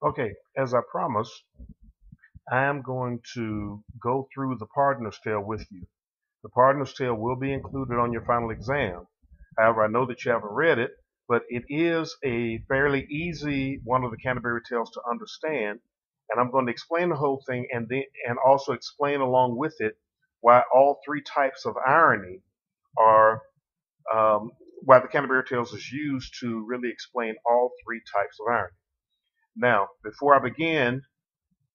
Okay, as I promised, I am going to go through the Partner's Tale with you. The Partner's Tale will be included on your final exam. However, I know that you haven't read it, but it is a fairly easy one of the Canterbury Tales to understand, and I'm going to explain the whole thing and also explain along with it why all three types of irony are um, why the Canterbury Tales is used to really explain all three types of irony. Now, before I begin,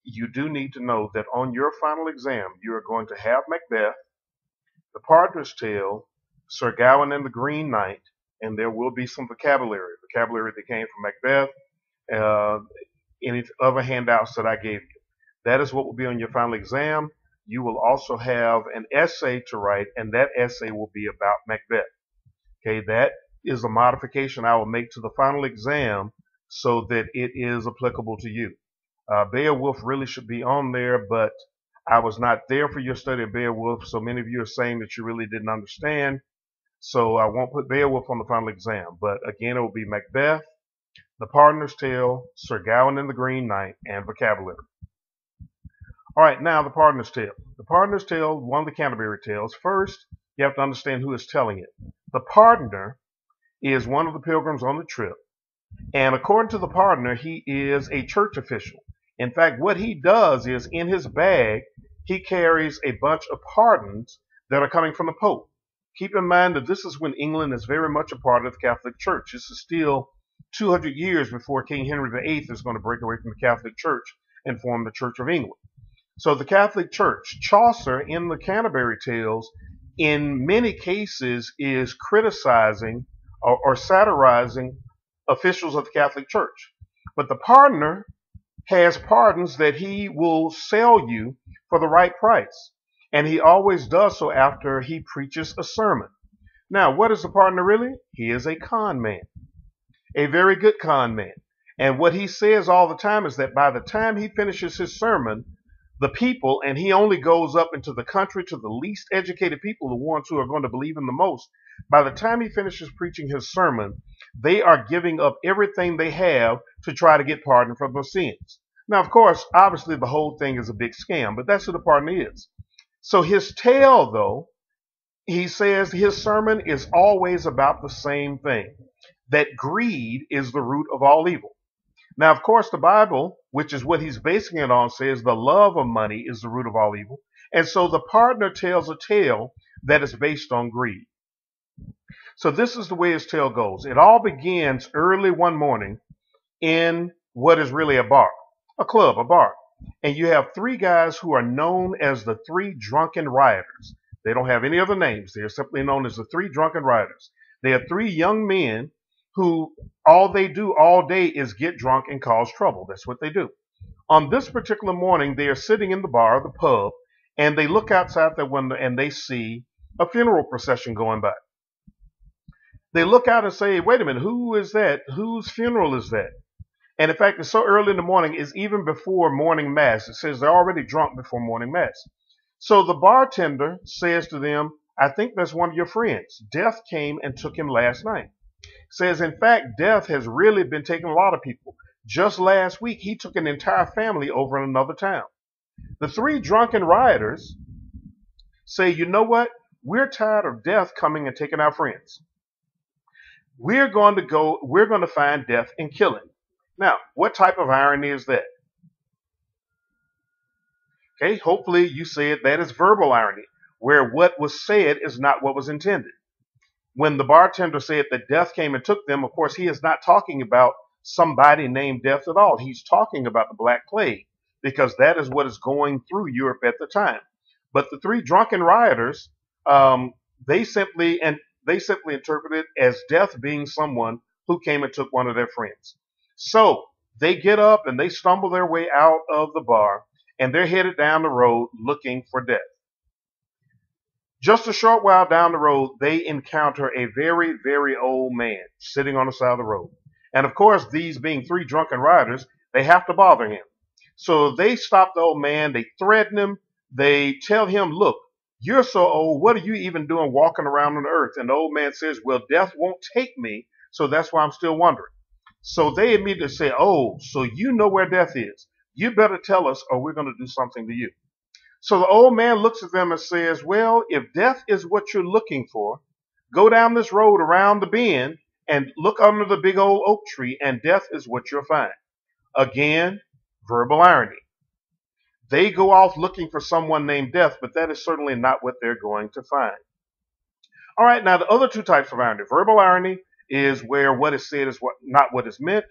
you do need to know that on your final exam, you are going to have Macbeth, the Partner's Tale, Sir Gawain and the Green Knight, and there will be some vocabulary that came from Macbeth, uh, any other handouts that I gave you. That is what will be on your final exam. You will also have an essay to write, and that essay will be about Macbeth. Okay, that is a modification I will make to the final exam so that it is applicable to you. Beowulf really should be on there, but I was not there for your study of Beowulf, so many of you are saying that you really didn't understand. So I won't put Beowulf on the final exam. But again, it will be Macbeth, The Partner's Tale, Sir Gawain and the Green Knight, and vocabulary. All right, now the Partner's Tale. The Partner's Tale, one of the Canterbury Tales. First, you have to understand who is telling it. The partner is one of the pilgrims on the trip. And according to the partner, he is a church official. In fact, what he does is in his bag, he carries a bunch of pardons that are coming from the Pope. Keep in mind that this is when England is very much a part of the Catholic Church. This is still 200 years before King Henry VIII is going to break away from the Catholic Church and form the Church of England. So the Catholic Church, Chaucer in the Canterbury Tales, in many cases is criticizing or satirizing officials of the Catholic Church. But the partner has pardons that he will sell you for the right price. And he always does so after he preaches a sermon. Now, what is the partner really? He is a con man, a very good con man. And what he says all the time is that by the time he finishes his sermon, the people, and he only goes up into the country to the least educated people, the ones who are going to believe him the most, by the time he finishes preaching his sermon, they are giving up everything they have to try to get pardon for their sins. Now, of course, obviously the whole thing is a big scam, but that's who the partner is. So his tale, though, he says his sermon is always about the same thing, that greed is the root of all evil. Now, of course, the Bible, which is what he's basing it on, says the love of money is the root of all evil. And so the partner tells a tale that is based on greed. So this is the way his tale goes. It all begins early one morning in what is really a bar, a club, a bar. And you have three guys who are known as the three drunken rioters. They don't have any other names. They are simply known as the three drunken rioters. They are three young men who all they do all day is get drunk and cause trouble. That's what they do. On this particular morning, they are sitting in the bar, the pub, and they look outside their window and they see a funeral procession going by. They look out and say, wait a minute, who is that? Whose funeral is that? And in fact, it's so early in the morning, it's even before morning mass. It says they're already drunk before morning mass. So the bartender says to them, I think that's one of your friends. Death came and took him last night. Says, in fact, Death has really been taking a lot of people. Just last week, he took an entire family over in another town. The three drunken rioters say, you know what? We're tired of Death coming and taking our friends. We're going to find Death and kill him. Now, what type of irony is that? Okay, hopefully you said that is verbal irony, where what was said is not what was intended. When the bartender said that Death came and took them, of course, he is not talking about somebody named Death at all. He's talking about the Black Plague, because that is what is going through Europe at the time. But the three drunken rioters, they simply interpret it as Death being someone who came and took one of their friends. So they get up and they stumble their way out of the bar, and they're headed down the road looking for Death. Just a short while down the road, they encounter a very, very old man sitting on the side of the road. And of course, these being three drunken rioters, they have to bother him. So they stop the old man, they threaten him, they tell him, look, you're so old, what are you even doing walking around on the earth? And the old man says, well, Death won't take me, so that's why I'm still wondering. So they immediately say, oh, so you know where death is. You better tell us or we're going to do something to you. So the old man looks at them and says, well, if death is what you're looking for, go down this road around the bend and look under the big old oak tree, and death is what you'll find. Again, verbal irony. They go off looking for someone named Death, but that is certainly not what they're going to find. All right, now the other two types of irony. Verbal irony is where what is said is not what is meant.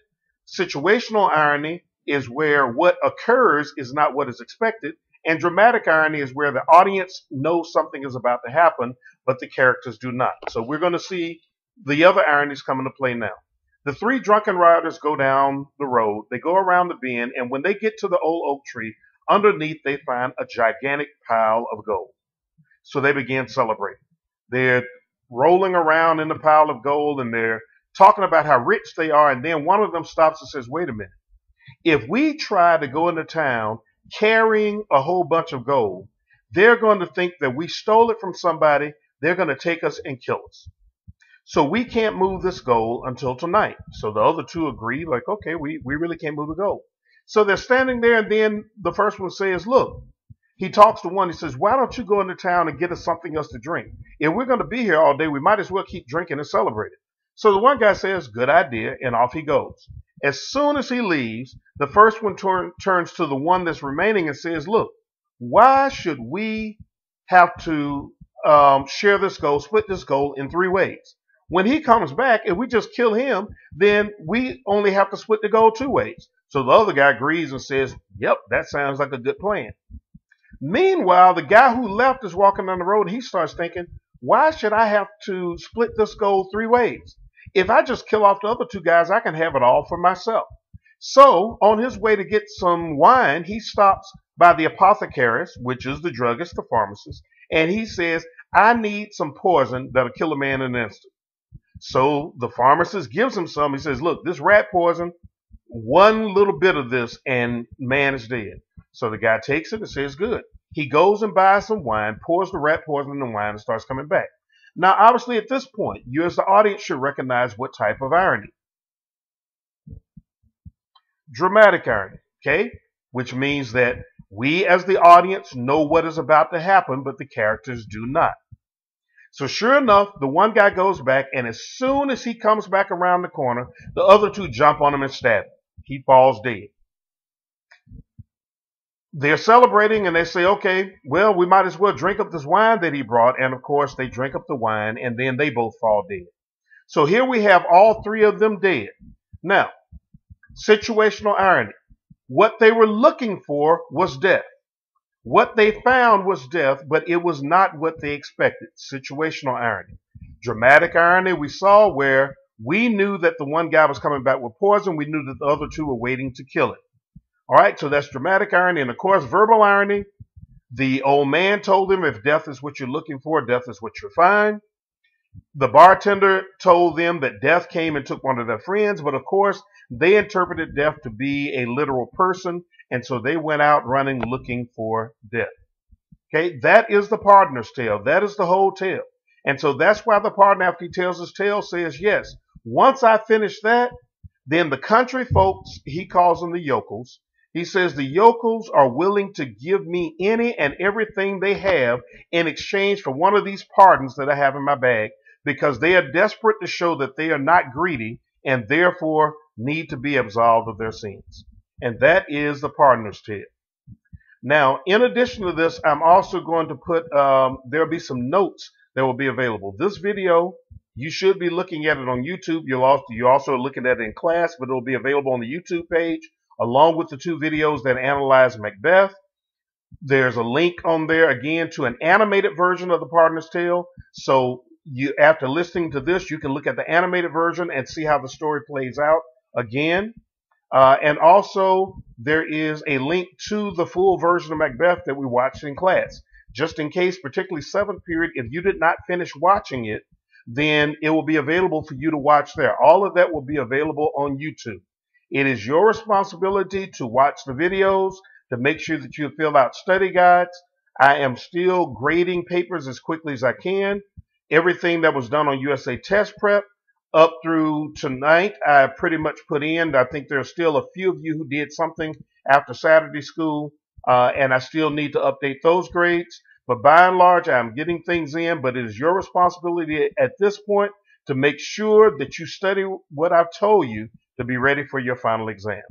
Situational irony is where what occurs is not what is expected. And dramatic irony is where the audience knows something is about to happen, but the characters do not. So we're going to see the other ironies come into play now. The three drunken riders go down the road. They go around the bend, and when they get to the old oak tree, underneath they find a gigantic pile of gold. So they begin celebrating. They're rolling around in the pile of gold, and they're talking about how rich they are. And then one of them stops and says, wait a minute. If we try to go into town carrying a whole bunch of gold, they're going to think that we stole it from somebody. They're going to take us and kill us. So we can't move this gold until tonight. So the other two agree, like, okay, we really can't move the gold. So they're standing there, and then the first one says, look, he talks to one. He says, why don't you go into town and get us something else to drink? If we're going to be here all day, we might as well keep drinking and celebrate it. So the one guy says, good idea, and off he goes. As soon as he leaves, the first one turns to the one that's remaining and says, look, why should we have to share this gold, split this gold in three ways? When he comes back, if we just kill him, then we only have to split the gold two ways. So the other guy agrees and says, yep, that sounds like a good plan. Meanwhile, the guy who left is walking down the road. He starts thinking, why should I have to split this gold three ways? If I just kill off the other two guys, I can have it all for myself. So on his way to get some wine, he stops by the apothecarist, which is the druggist, the pharmacist, and he says, I need some poison that'll kill a man in an instant. So the pharmacist gives him some. He says, look, this rat poison, one little bit of this and man is dead. So the guy takes it and says, good. He goes and buys some wine, pours the rat poison in the wine, and starts coming back. Now, obviously, at this point, you as the audience should recognize what type of irony. Dramatic irony, okay? Which means that we as the audience know what is about to happen, but the characters do not. So sure enough, the one guy goes back, and as soon as he comes back around the corner, the other two jump on him and stab him. He falls dead. They're celebrating, and they say, okay, well, we might as well drink up this wine that he brought. And of course, they drink up the wine, and then they both fall dead. So here we have all three of them dead. Now, situational irony. What they were looking for was death. What they found was death, but it was not what they expected. Situational irony. Dramatic irony we saw where we knew that the one guy was coming back with poison. We knew that the other two were waiting to kill him. All right, so that's dramatic irony. And of course, verbal irony. The old man told him, if death is what you're looking for, death is what you'll find. The bartender told them that death came and took one of their friends, but of course, they interpreted death to be a literal person, and so they went out running looking for death. Okay, that is the pardoner's tale. That is the whole tale. And so that's why the pardoner, after he tells his tale, says, yes, once I finish that, then the country folks, he calls them the yokels, he says the yokels are willing to give me any and everything they have in exchange for one of these pardons that I have in my bag, because they are desperate to show that they are not greedy and therefore need to be absolved of their sins. And that is the pardoner's tale. Now, in addition to this, I'm also going to put, there'll be some notes that will be available. This video, you should be looking at it on YouTube. You're also looking at it in class, but it'll be available on the YouTube page, along with the two videos that analyze Macbeth. There's a link on there, again, to an animated version of the Pardoner's Tale. So you, after listening to this, you can look at the animated version and see how the story plays out again. And also, there is a link to the full version of Macbeth that we watched in class. Just in case, particularly 7th period, if you did not finish watching it, then it will be available for you to watch there. All of that will be available on YouTube. It is your responsibility to watch the videos, to make sure that you fill out study guides. I am still grading papers as quickly as I can. Everything that was done on USA Test Prep, up through tonight, I pretty much put in. I think there's still a few of you who did something after Saturday school, and I still need to update those grades. But by and large, I'm getting things in, but it is your responsibility at this point to make sure that you study what I've told you to be ready for your final exam.